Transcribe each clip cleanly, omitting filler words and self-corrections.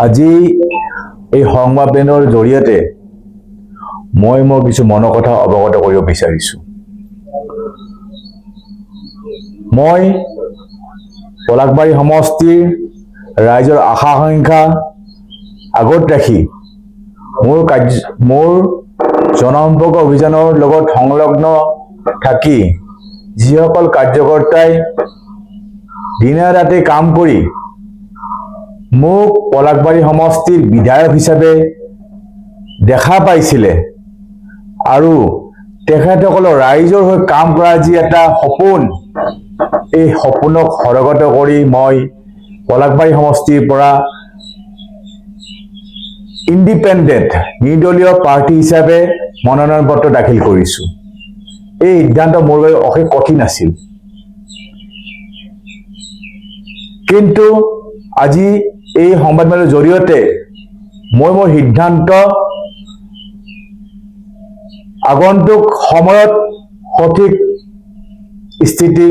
আজি এই সংবাদমেলৰ জৰিয়তে মই মোৰ কিছু মনৰ কথা অৱগত কৰিব বিচাৰিছো। মই পলাশবাৰী সমষ্টিৰ ৰাইজৰ আশা আকাংক্ষা আগত ৰাখি মোৰ জনসম্পৰ্ক অভিযানৰ লগত সংলগ্ন থাকি যিসকল কাৰ্যকৰ্তাই দিনে ৰাতি কাম কৰি মোক পলাশবাৰী সমষ্টিৰ বিধায়ক হিচাপে দেখা পাইছিলে আৰু তেখেতসকলৰ ৰাইজৰ হৈ কাম কৰা যি এটা সপোন, এই সপোনক সৰগত কৰি মই পলাশবাৰী সমষ্টিৰ পৰা ইণ্ডিপেণ্ডেণ্ট নিৰ্দলীয় প্ৰাৰ্থী হিচাপে মনোনয়ন পত্ৰ দাখিল কৰিছো। এই সিদ্ধান্ত মোৰ বাবে অশেষ কঠিন আছিল, কিন্তু আজি এই সংবাদমেলৰ জৰিয়তে মই মোৰ সিদ্ধান্ত আগন্তুক সময়ত সঠিক স্থিতি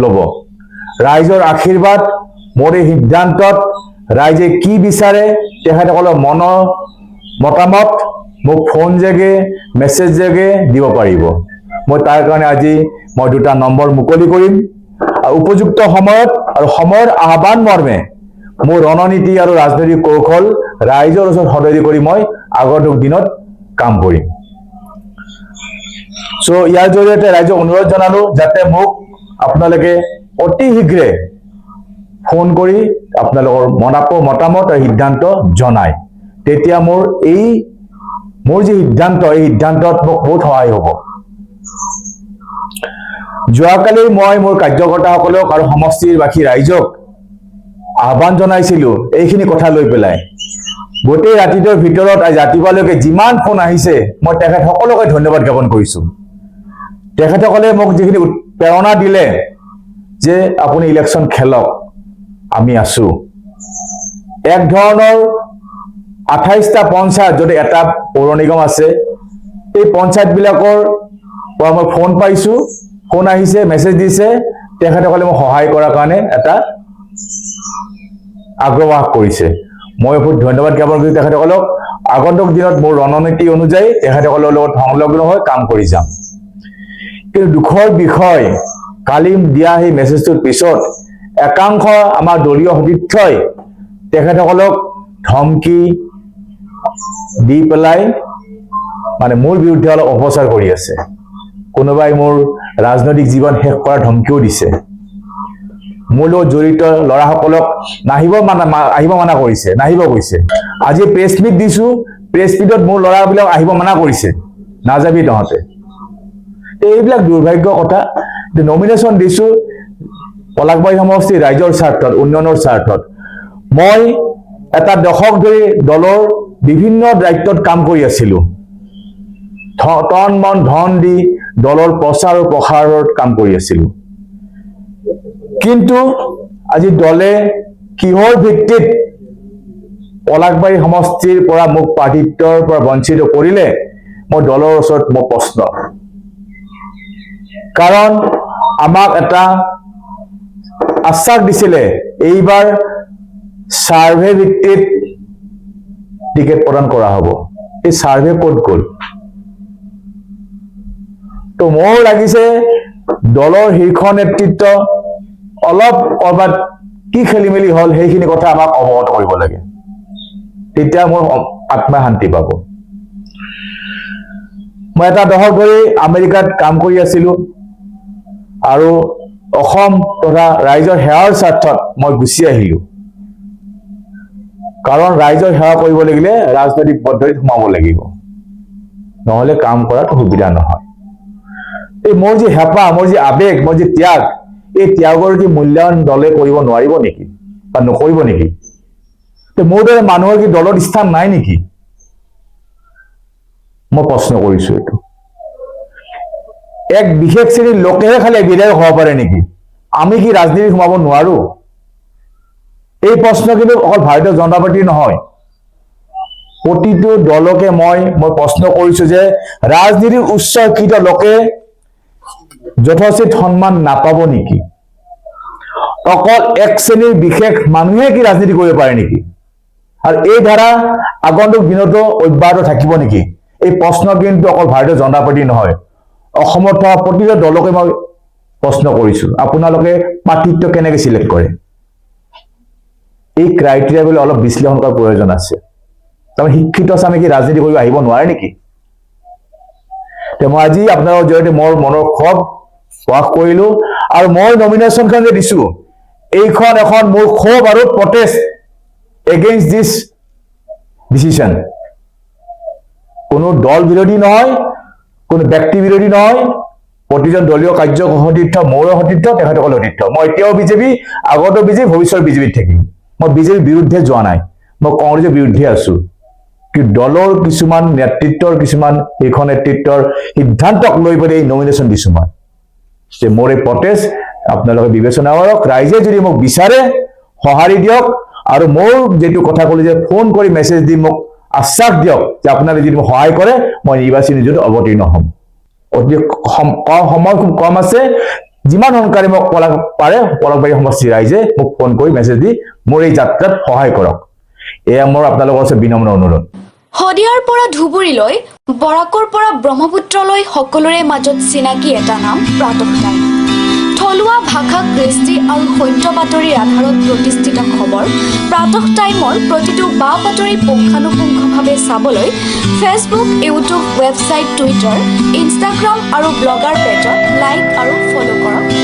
ল'ব। ৰাইজৰ আশীৰ্বাদ মোৰ এই সিদ্ধান্তত ৰাইজে কি বিচাৰে তেখেতসকলৰ মনৰ মতামত মোক ফোন যোগে মেছেজ যোগে দিব পাৰিব। মই তাৰ কাৰণে আজি মই 2টা নম্বৰ মুকলি কৰিম আৰু উপযুক্ত সময়ত আৰু সময়ৰ আহ্বান মৰ্মে মোৰ ৰণনীতি আৰু ৰাজনৈতিক কৌশল ৰাইজৰ ওচৰত সদৰি কৰি মই আগন্তুক দিনত কাম কৰিম। ইয়াৰ জৰিয়তে ৰাইজক অনুৰোধ জনালো যাতে মোক আপোনালোকে অতি শীঘ্ৰে ফোন কৰি আপোনালোকৰ মতামত আৰু সিদ্ধান্ত জনায়, তেতিয়া মোৰ যি সিদ্ধান্ত এই সিদ্ধান্তত মোক বহুত সহায় হ'ব। যোৱাকালি মই মোৰ কাৰ্যকৰ্তাসকলক আৰু সমষ্টিৰ বাকী ৰাইজক আহ্বান জনাইছিলো এইখিনি কথা লৈ পেলাই। গোটেই ৰাতিটোৰ ভিতৰত আজি ৰাতিপুৱালৈকে যিমান ফোন আহিছে মই তেখেতসকলকে ধন্যবাদ জ্ঞাপন কৰিছো। তেখেতসকলে মোক যিখিনি প্ৰেৰণা দিলে যে আপুনি ইলেকশ্যন খেলক, আমি আছো। এক ধৰণৰ 28টা পঞ্চায়ত যদি এটা পৌৰ নিগম আছে, এই পঞ্চায়তবিলাকৰ পৰা মই ফোন পাইছো, ফোন আহিছে, মেছেজ দিছে, তেখেতসকলে মোক সহায় কৰাৰ কাৰণে এটা আগ্ৰহ কৰিছে। মই বহুত ধন্যবাদ জ্ঞাপন কৰিছো তেখেতসকলক। আগন্তুক দিনত মোৰ ৰণনীতি অনুযায়ী তেখেতসকলৰ লগত সংলগ্ন হৈ কাম কৰি যাম। কিন্তু দুখৰ বিষয়, কালি দিয়া সেই মেছেজটোৰ পিছত একাংশ আমাৰ দলীয় সতীৰ্থই তেখেতসকলক ধমকি দি পেলাই মানে মোৰ বিৰুদ্ধে অলপ অপপ্ৰচাৰ কৰি আছে। কোনোবাই মোৰ ৰাজনৈতিক জীৱন শেষ কৰাৰ ধমকিও দিছে। মোৰ লগত জড়িত ল'ৰাসকলক আহিব মানা কৰিছে, নাহিব কৈছে। আজি প্ৰেছ মিট দিছো, প্ৰেছ মিটত মোৰ ল'ৰাবিলাক আহিব মানা কৰিছে, নাযাবি তহঁতে। এইবিলাক দুৰ্ভাগ্য কথা। নমিনেশ্যন দিছো পলাশবাৰী সমষ্টিৰ ৰাইজৰ স্বাৰ্থত, উন্নয়নৰ স্বাৰ্থত। মই এটা দশক ধৰি দলৰ বিভিন্ন দায়িত্বত কাম কৰি আছিলো, তন মন ধন দি দলৰ প্ৰচাৰ আৰু প্ৰসাৰত কাম কৰি আছিলো। কিন্তু আজি দলে কিহৰ ভিত্তিত পলাশবাৰী সমষ্টিৰ পৰা মোক প্ৰাৰ্থিত্বৰ পৰা বঞ্চিত কৰিলে, মই দলৰ ওচৰত মোৰ প্ৰশ্ন। কাৰণ আমাক এটা আশ্বাস দিছিলে এইবাৰ সাৰ্ভে ভিত্তিত টিকেট প্ৰদান কৰা হ'ব। এই সাৰ্ভে ক'ত গ'ল? তো মোৰ লাগিছে দলৰ শীৰ্ষ নেতৃত্ব অলপ কৰবাত কি খেলি মেলি হ'ল সেইখিনি কথা আমাক অৱগত কৰিব লাগে, তেতিয়া মোৰ আত্মা শান্তি পাব। মই এটা দশক ধৰি আমেৰিকাত কাম কৰি আছিলো আৰু অসম তথা ৰাইজৰ সেৱাৰ স্বাৰ্থত মই গুচি আহিলো। কাৰণ ৰাইজৰ সেৱা কৰিব লাগিলে ৰাজনৈতিক পদ্ধতিত সোমাব লাগিব, নহলে কাম কৰাত সুবিধা নহয়। এই মোৰ যি হেঁপাহ, মোৰ যি আবেগ, মোৰ যি ত্যাগ, এই ত্যাগৰ যি মূল্যায়ন দলে কৰিব নোৱাৰিব নেকি বা নকৰিব নেকি? মোৰ দৰে মানুহৰ কি দলত স্থান নাই নেকি? মই প্ৰশ্ন কৰিছো এইটো। এক বিশেষ শ্ৰেণীৰ লোকেহে খালি বিধায়ক হ'ব পাৰে নেকি? আমি কি ৰাজনীতিত সোমাব নোৱাৰো? এই প্ৰশ্ন কিন্তু অকল ভাৰতীয় জনতা পাৰ্টিৰ নহয়, প্ৰতিটো দলকে মই প্ৰশ্ন কৰিছো যে ৰাজনীতিৰ উচ্চ শিক্ষিত লোকে যথোচিত সন্মান নাপাব নেকি? অকল এক শ্ৰেণীৰ বিশেষ মানুহে কি ৰাজনীতি কৰিব পাৰে নেকি? আৰু এই ধাৰা আগন্তুক দিনতো অব্যাহত থাকিব নেকি? এই প্ৰশ্ন কিন্তু অকল ভাৰতীয় জনতা পাৰ্টি নহয়, অসমত থকা প্ৰতিটো দলকে মই প্ৰশ্ন কৰিছোঁ, আপোনালোকে প্ৰাৰ্থিত্ব কেনেকৈ চিলেক্ট কৰে? এই ক্ৰাইটেৰিয়াবিলাক অলপ বিশ্লেষণ কৰাৰ প্ৰয়োজন আছে। তাৰমানে শিক্ষিত চামে কি ৰাজনীতি কৰিব আহিব নোৱাৰে নেকি? মই আজি আপোনালোকৰ জৰিয়তে মোৰ মনৰ ক্ষোভ প্ৰকাশ কৰিলোঁ, আৰু মই নমিনেশ্যনখন যে দিছোঁ, এইখন এখন মোৰ ক্ষোভ আৰু প্ৰটেষ্ট এগেইনষ্ট দিছ ডিচিশ্যন। কোনো দল বিৰোধী নহয়, কোনো ব্যক্তি বিৰোধী নহয়, প্ৰতিজন দলীয় কাৰ্য সতীৰ্থ, মোৰো সতীৰ্থ, তেখেতসকলৰ সতীৰ্থ। মই এতিয়াও বিজেপি, আগতো বিজেপি, ভৱিষ্যত বিজেপিত থাকিম। মই বিজেপিৰ বিৰুদ্ধে যোৱা নাই, মই কংগ্ৰেছৰ বিৰুদ্ধে আছোঁ। কিন্তু দলৰ কিছুমান নেতৃত্বৰ, কিছুমান এইখন নেতৃত্বৰ সিদ্ধান্তক লৈ পেলাই এই নমিনেশ্যন দিছোঁ মই। যে মোৰ এই প্ৰটেষ্ট আপোনালোকে বিবেচনা কৰক, ৰাইজে যদি মোক বিচাৰে সঁহাৰি দিয়ক, আৰু মোৰ যিটো কথা ক'লো যে ফোন কৰি মেছেজ দি মোক আশ্বাস দিয়ক যে আপোনালোকে যদি মোক সহায় কৰে মই নিৰ্বাচনী যুঁজত অৱতীৰ্ণ হ'ম। অতি সময় খুব কম আছে, যিমান সোনকালে মোক পলাশবাৰী সমষ্টিৰ ৰাইজে মোক ফোন কৰি মেছেজ দি মোৰ এই যাত্ৰাত সহায় কৰক, এয়া মোৰ আপোনালোকৰ ওচৰত বিনম্ৰ অনুৰোধ। শদিয়াৰ পৰা ধুবুৰীলৈ, বৰাকৰ পৰা ব্ৰহ্মপুত্ৰলৈ সকলোৰে মাজত চিনাকি এটা নাম প্ৰাতঃ টাইম। থলুৱা ভাষা, কৃষ্টি আৰু সত্য বাতৰিৰ আধাৰত প্ৰতিষ্ঠিত খবৰ প্ৰাতঃ টাইমৰ প্ৰতিটো বা বাতৰি পুংখানুপুংখভাৱে চাবলৈ Facebook, YouTube, website, Twitter, Instagram আৰু ব্লগাৰ পেজত লাইক আৰু ফ'ল' কৰক।